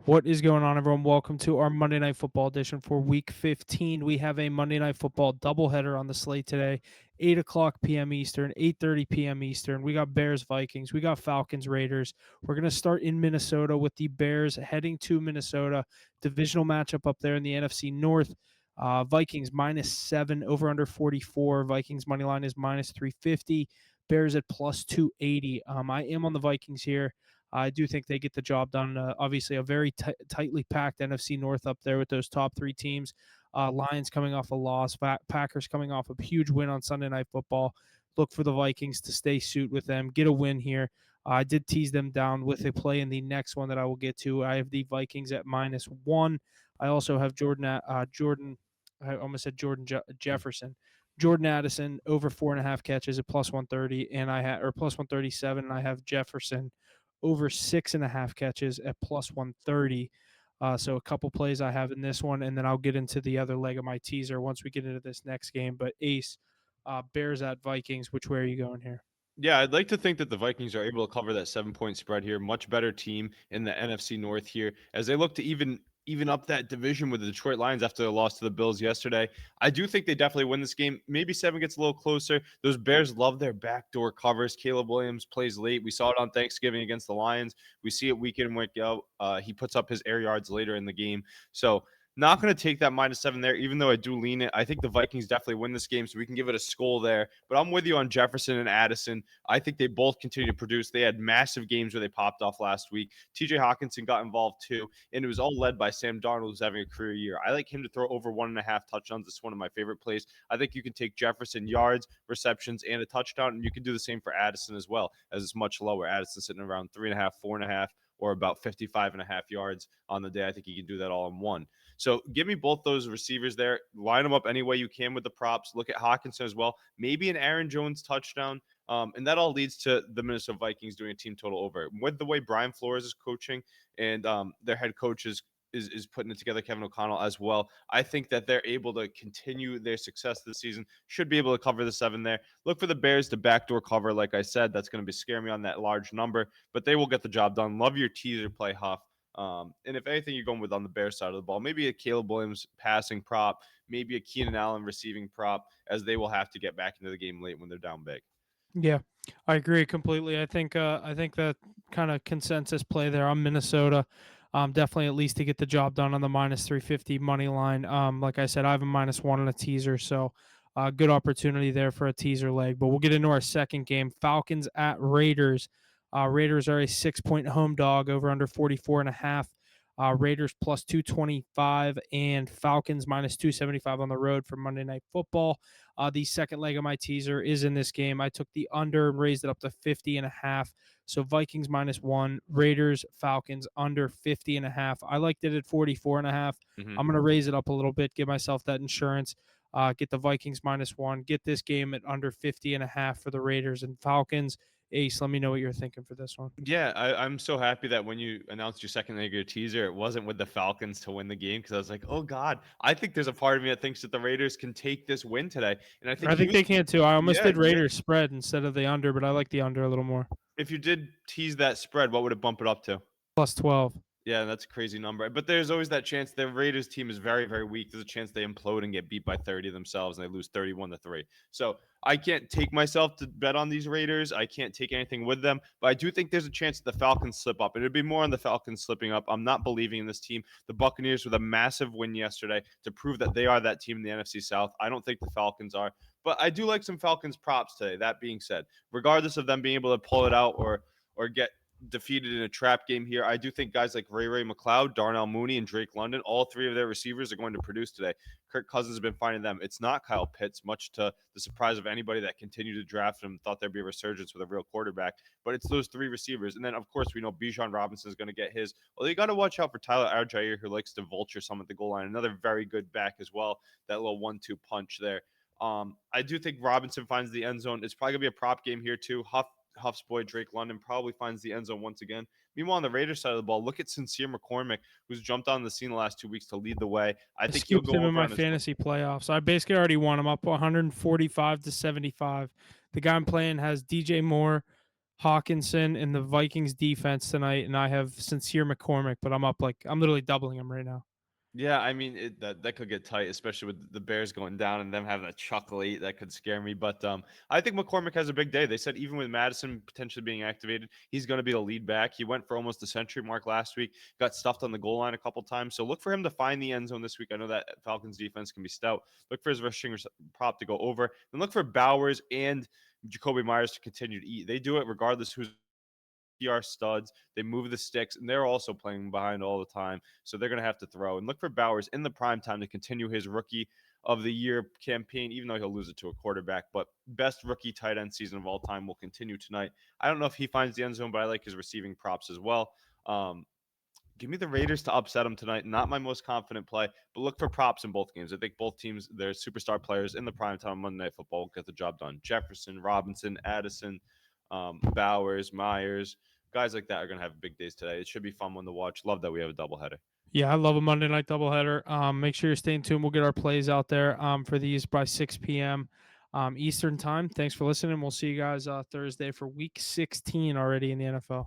What is going on, everyone? Welcome to our Monday Night Football edition for Week 15. We have a Monday Night Football doubleheader on the slate today, 8 o'clock p.m. Eastern, 8:30 p.m. Eastern. We got Bears, Vikings. We got Falcons, Raiders. We're going to start in Minnesota with the Bears heading to Minnesota. Divisional matchup up there in the NFC North. Vikings -7, over under 44. Vikings money line is -350. Bears at plus 280. I am on the Vikings here. I do think they get the job done. Obviously, a very tightly packed NFC North up there with those top three teams. Lions coming off a loss, Packers coming off a huge win on Sunday Night Football. Look for the Vikings to stay suit with them, get a win here. I did tease them down with a play in the next one that I will get to. I have the Vikings at -1. I also have Jordan. I almost said Jefferson. Jordan Addison over 4.5 catches at plus 130, and I had or plus 137, and I have Jefferson over 6.5 catches at plus 130. So a couple plays I have in this one, and then I'll get into the other leg of my teaser once we get into this next game. But Ace, Bears at Vikings. Which way are you going here? Yeah, I'd like to think that the Vikings are able to cover that 7-point spread here. Much better team in the NFC North here as they look to even up that division with the Detroit Lions after their loss to the Bills yesterday. I do think they definitely win this game. Maybe 7 gets a little closer. Those Bears love their backdoor covers. Caleb Williams plays late. We saw it on Thanksgiving against the Lions. We see it week in, week out. He puts up his air yards later in the game. So not going to take that -7 there, even though I do lean it. I think the Vikings definitely win this game, so we can give it a skull there. But I'm with you on Jefferson and Addison. I think they both continue to produce. They had massive games where they popped off last week. TJ Hawkinson got involved too, and it was all led by Sam Darnold, who's having a career year. I like him to throw over 1.5 touchdowns. It's one of my favorite plays. I think you can take Jefferson yards, receptions, and a touchdown, and you can do the same for Addison as well, as it's much lower. Addison sitting around 3.5, 4.5, or about 55.5 yards on the day. I think he can do that all in one. So give me both those receivers there. Line them up any way you can with the props. Look at Hawkinson as well. Maybe an Aaron Jones touchdown. And that all leads to the Minnesota Vikings doing a team total over. With the way Brian Flores is coaching and their head coach is putting it together, Kevin O'Connell as well. I think that they're able to continue their success this season. Should be able to cover the 7 there. Look for the Bears to backdoor cover. Like I said, that's going to be scare me on that large number, but they will get the job done. Love your teaser play, Huff. And if anything, you're going with on the Bears side of the ball, maybe a Caleb Williams passing prop, maybe a Keenan Allen receiving prop, as they will have to get back into the game late when they're down big. Yeah, I agree completely. I think that kind of consensus play there on Minnesota. Definitely at least to get the job done on the -350 money line. Like I said, I have a -1 on a teaser, so good opportunity there for a teaser leg. But we'll get into our second game: Falcons at Raiders. Raiders are a 6-point home dog, over under 44.5. Raiders plus 225 and Falcons -275 on the road for Monday Night Football. The second leg of my teaser is in this game. I took the under and raised it up to 50.5. So Vikings -1, Raiders, Falcons under 50.5. I liked it at 44.5. Mm-hmm. I'm going to raise it up a little bit, give myself that insurance. Get the Vikings -1. Get this game at under 50.5 for the Raiders and Falcons. Ace, let me know what you're thinking for this one. Yeah, I'm so happy that when you announced your second leg of your teaser, it wasn't with the Falcons to win the game because I was like, oh God, I think there's a part of me that thinks that the Raiders can take this win today, and I I think think they can too. I almost yeah, did Raiders spread instead of the under, but I like the under a little more. if you did tease that spread, what would it bump it up to? Plus 12. Yeah, that's a crazy number. But there's always that chance the Raiders team is very, very weak. There's a chance they implode and get beat by 30 themselves and they lose 31-3. So I can't take myself to bet on these Raiders. I can't take anything with them. But I do think there's a chance that the Falcons slip up. It'd be more on the Falcons slipping up. I'm not believing in this team. The Buccaneers with a massive win yesterday to prove that they are that team in the NFC South. I don't think the Falcons are. But I do like some Falcons props today. That being said, regardless of them being able to pull it out or get defeated in a trap game here. I do think guys like Ray McLeod, Darnell Mooney, and Drake London, all three of their receivers are going to produce today. Kirk Cousins has been finding them. It's not Kyle Pitts, much to the surprise of anybody that continued to draft him, thought there'd be a resurgence with a real quarterback. But it's those three receivers. And then, of course, we know Bijan Robinson is going to get his. Well, you got to watch out for Tyler Algier, who likes to vulture some at the goal line. Another very good back as well. That little 1-2 punch there. I do think Robinson finds the end zone. It's probably going to be a prop game here, too. Huff's boy Drake London probably finds the end zone once again. Meanwhile, on the Raiders side of the ball, look at Sincere McCormick, who's jumped on the scene the last 2 weeks to lead the way. I think he'll Scooped go him in over my on his. fantasy playoffs. I basically already won him up 145 to 75. The guy I'm playing has DJ Moore, Hawkinson and the Vikings defense tonight, and I have Sincere McCormick, but I'm literally doubling him right now. Yeah, I mean that could get tight, especially with the Bears going down and them having a chuck late. That could scare me. But I think McCormick has a big day. They said even with Madison potentially being activated, he's going to be the lead back. He went for almost a century mark last week. Got stuffed on the goal line a couple times. So look for him to find the end zone this week. I know that Falcons defense can be stout. Look for his rushing prop to go over, and look for Bowers and Jacoby Myers to continue to eat. They do it regardless who's PR studs. They move the sticks, and they're also playing behind all the time. So they're going to have to throw. And look for Bowers in the prime time to continue his rookie of the year campaign, even though he'll lose it to a quarterback. But best rookie tight end season of all time will continue tonight. I don't know if he finds the end zone, but I like his receiving props as well. Give me the Raiders to upset them tonight. Not my most confident play, but look for props in both games. I think both teams, their superstar players in the prime time Monday Night Football will get the job done. Jefferson, Robinson, Addison, Bowers, Myers, guys like that are going to have big days today. It should be fun one to watch. Love that we have a doubleheader. Yeah, I love a Monday night doubleheader. Make sure you're staying tuned. We'll get our plays out there for these by 6 p.m. Eastern time. Thanks for listening. We'll see you guys Thursday for week 16 already in the NFL.